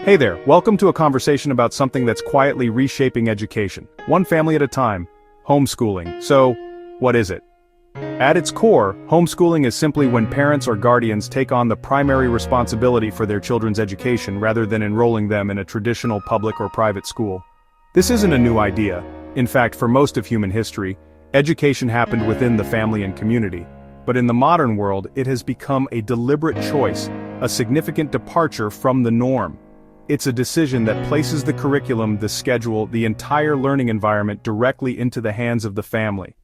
Hey there, welcome to a conversation about something that's quietly reshaping education, one family at a time, homeschooling. So, what is it? At its core, homeschooling is simply when parents or guardians take on the primary responsibility for their children's education rather than enrolling them in a traditional public or private school. This isn't a new idea. In fact, for most of human history, education happened within the family and community. But in the modern world, it has become a deliberate choice, a significant departure from the norm. It's a decision that places the curriculum, the schedule, the entire learning environment directly into the hands of the family.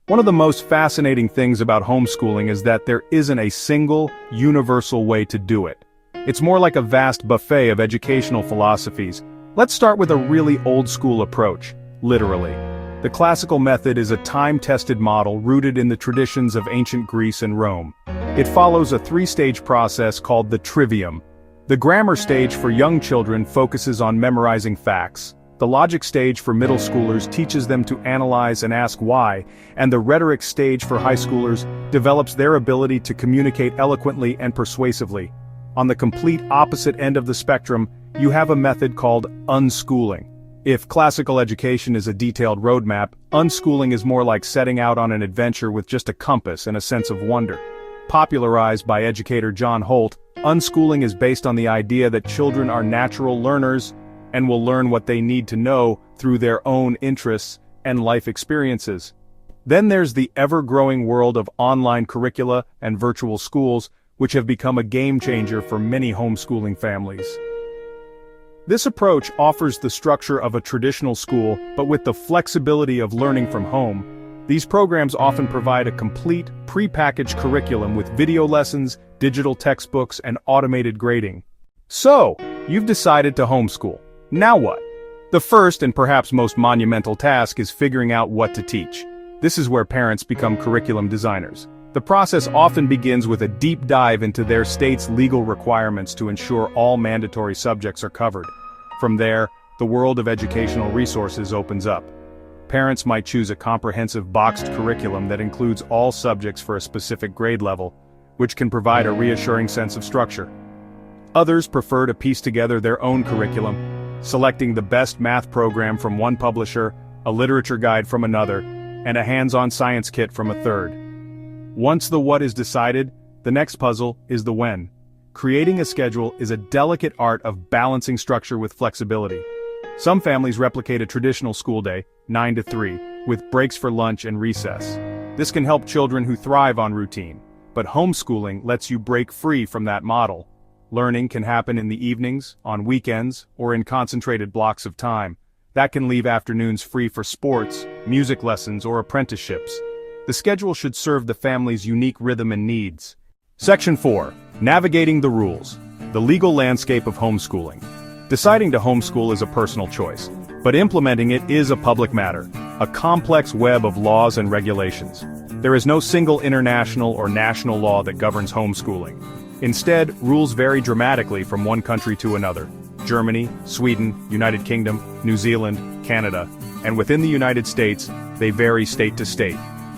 One of the most fascinating things about homeschooling is that there isn't a single, universal way to do it. It's more like a vast buffet of educational philosophies. Let's start with a really old-school approach, literally. The classical method is a time-tested model rooted in the traditions of ancient Greece and Rome. It follows a three-stage process called the trivium. The grammar stage for young children focuses on memorizing facts. The logic stage for middle schoolers teaches them to analyze and ask why, and the rhetoric stage for high schoolers develops their ability to communicate eloquently and persuasively. On the complete opposite end of the spectrum, you have a method called unschooling. If classical education is a detailed roadmap, unschooling is more like setting out on an adventure with just a compass and a sense of wonder. Popularized by educator John Holt, unschooling is based on the idea that children are natural learners and will learn what they need to know through their own interests and life experiences. Then there's the ever-growing world of online curricula and virtual schools, which have become a game-changer for many homeschooling families. This approach offers the structure of a traditional school, but with the flexibility of learning from home. These programs often provide a complete, pre-packaged curriculum with video lessons, digital textbooks, and automated grading. So, you've decided to homeschool. Now what? The first and perhaps most monumental task is figuring out what to teach. This is where parents become curriculum designers. The process often begins with a deep dive into their state's legal requirements to ensure all mandatory subjects are covered. From there, the world of educational resources opens up. Parents might choose a comprehensive boxed curriculum that includes all subjects for a specific grade level, which can provide a reassuring sense of structure. Others prefer to piece together their own curriculum, selecting the best math program from one publisher, a literature guide from another, and a hands-on science kit from a third. Once the what is decided, the next puzzle is the when. Creating a schedule is a delicate art of balancing structure with flexibility. Some families replicate a traditional school day, 9 to 3, with breaks for lunch and recess. This can help children who thrive on routine, but homeschooling lets you break free from that model. Learning can happen in the evenings, on weekends, or in concentrated blocks of time. That can leave afternoons free for sports, music lessons, or apprenticeships. The schedule should serve the family's unique rhythm and needs. Section 4. Navigating the rules. The legal landscape of homeschooling. Deciding to homeschool is a personal choice, but implementing it is a public matter, a complex web of laws and regulations. There is no single international or national law that governs homeschooling. Instead, rules vary dramatically from one country to another. Germany, Sweden, United Kingdom, New Zealand, Canada, and within the United States, they vary state to state.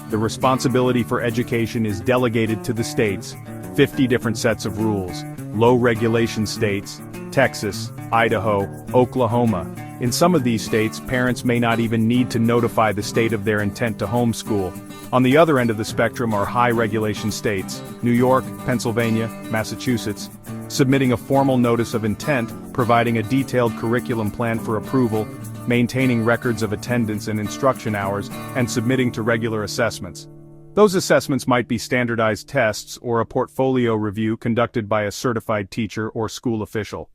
The responsibility for education is delegated to the states, 50 different sets of rules, low regulation states, Texas, Idaho, Oklahoma. In some of these states, parents may not even need to notify the state of their intent to homeschool. On the other end of the spectrum are high regulation states, New York, Pennsylvania, Massachusetts, submitting a formal notice of intent, providing a detailed curriculum plan for approval, maintaining records of attendance and instruction hours, and submitting to regular assessments. Those assessments might be standardized tests or a portfolio review conducted by a certified teacher or school official.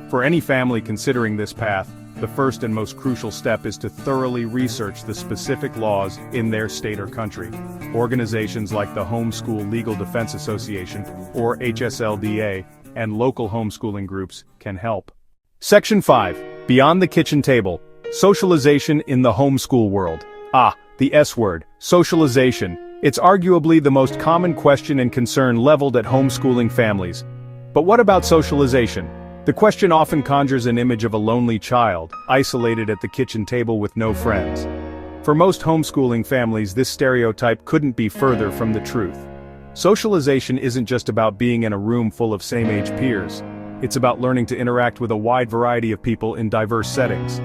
For any family considering this path, the first and most crucial step is to thoroughly research the specific laws in their state or country. Organizations like the Homeschool Legal Defense Association, or HSLDA, and local homeschooling groups can help. Section 5. Beyond the kitchen table. Socialization in the homeschool world. The S word, socialization. It's arguably the most common question and concern leveled at homeschooling families. But what about socialization? The question often conjures an image of a lonely child, isolated at the kitchen table with no friends. For most homeschooling families, this stereotype couldn't be further from the truth. Socialization isn't just about being in a room full of same-age peers. It's about learning to interact with a wide variety of people in diverse settings.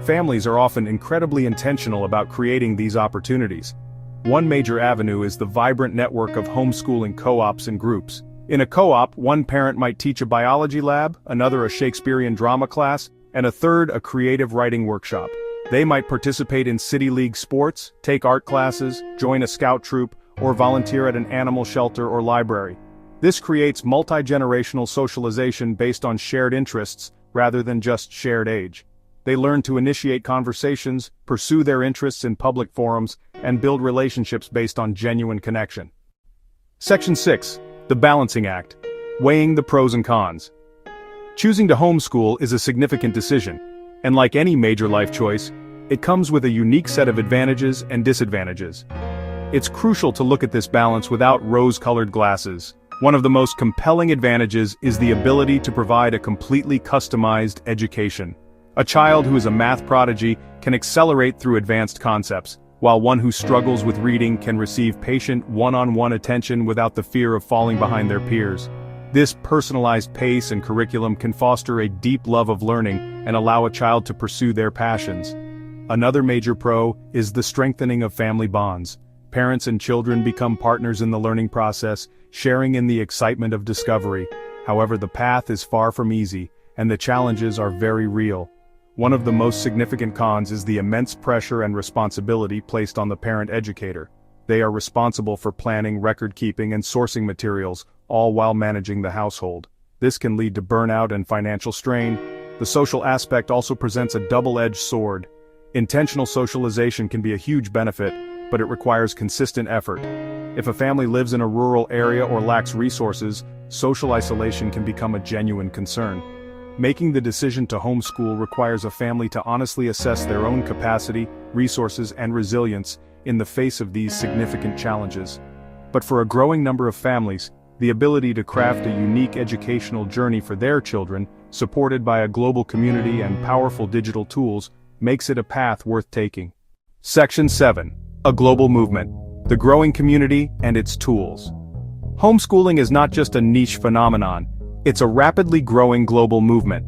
Families are often incredibly intentional about creating these opportunities. One major avenue is the vibrant network of homeschooling co-ops and groups. In a co-op, one parent might teach a biology lab, another a Shakespearean drama class, and a third a creative writing workshop. They might participate in city league sports, take art classes, join a scout troop, or volunteer at an animal shelter or library. This creates multi-generational socialization based on shared interests rather than just shared age. They learn to initiate conversations, pursue their interests in public forums, and build relationships based on genuine connection. Section 6. The Balancing Act. Weighing the pros and cons. Choosing to homeschool is a significant decision, and like any major life choice, it comes with a unique set of advantages and disadvantages. It's crucial to look at this balance without rose-colored glasses. One of the most compelling advantages is the ability to provide a completely customized education. A child who is a math prodigy can accelerate through advanced concepts, while one who struggles with reading can receive patient one-on-one attention without the fear of falling behind their peers. This personalized pace and curriculum can foster a deep love of learning and allow a child to pursue their passions. Another major pro is the strengthening of family bonds. Parents and children become partners in the learning process, sharing in the excitement of discovery. However, the path is far from easy, and the challenges are very real. One of the most significant cons is the immense pressure and responsibility placed on the parent educator. They are responsible for planning, record-keeping, and sourcing materials, all while managing the household. This can lead to burnout and financial strain. The social aspect also presents a double-edged sword. Intentional socialization can be a huge benefit, but it requires consistent effort. If a family lives in a rural area or lacks resources, social isolation can become a genuine concern. Making the decision to homeschool requires a family to honestly assess their own capacity, resources, and resilience in the face of these significant challenges. But for a growing number of families, the ability to craft a unique educational journey for their children, supported by a global community and powerful digital tools, makes it a path worth taking. Section 7. A global movement. The growing community and its tools. Homeschooling is not just a niche phenomenon. It's a rapidly growing global movement.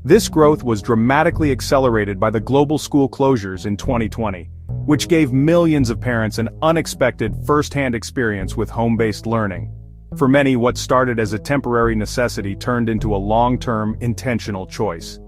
This growth was dramatically accelerated by the global school closures in 2020, which gave millions of parents an unexpected first-hand experience with home-based learning. For many, what started as a temporary necessity turned into a long-term, intentional choice.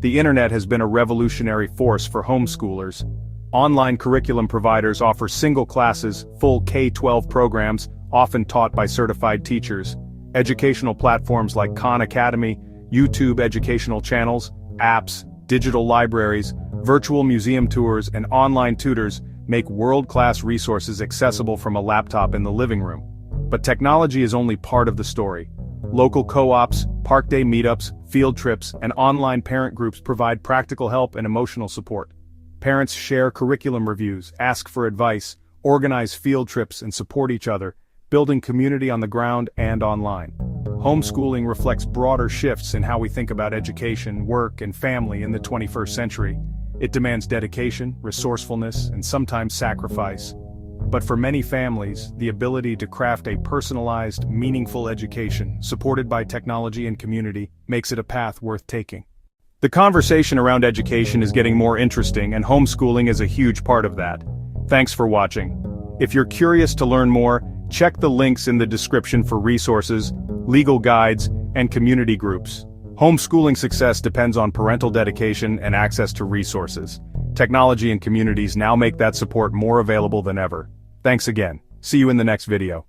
The internet has been a revolutionary force for homeschoolers. Online curriculum providers offer single classes, full K-12 programs, often taught by certified teachers. Educational platforms like Khan Academy, YouTube educational channels, apps, digital libraries, virtual museum tours, and online tutors make world-class resources accessible from a laptop in the living room. But technology is only part of the story. Local co-ops, park day meetups, field trips, and online parent groups provide practical help and emotional support. Parents share curriculum reviews, ask for advice, organize field trips, and support each other, building community on the ground and online. Homeschooling reflects broader shifts in how we think about education, work, and family in the 21st century. It demands dedication, resourcefulness, and sometimes sacrifice. But for many families, the ability to craft a personalized, meaningful education, supported by technology and community, makes it a path worth taking. The conversation around education is getting more interesting, and homeschooling is a huge part of that. Thanks for watching. If you're curious to learn more, check the links in the description for resources, legal guides, and community groups. Homeschooling success depends on parental dedication and access to resources. Technology and communities now make that support more available than ever. Thanks again. See you in the next video.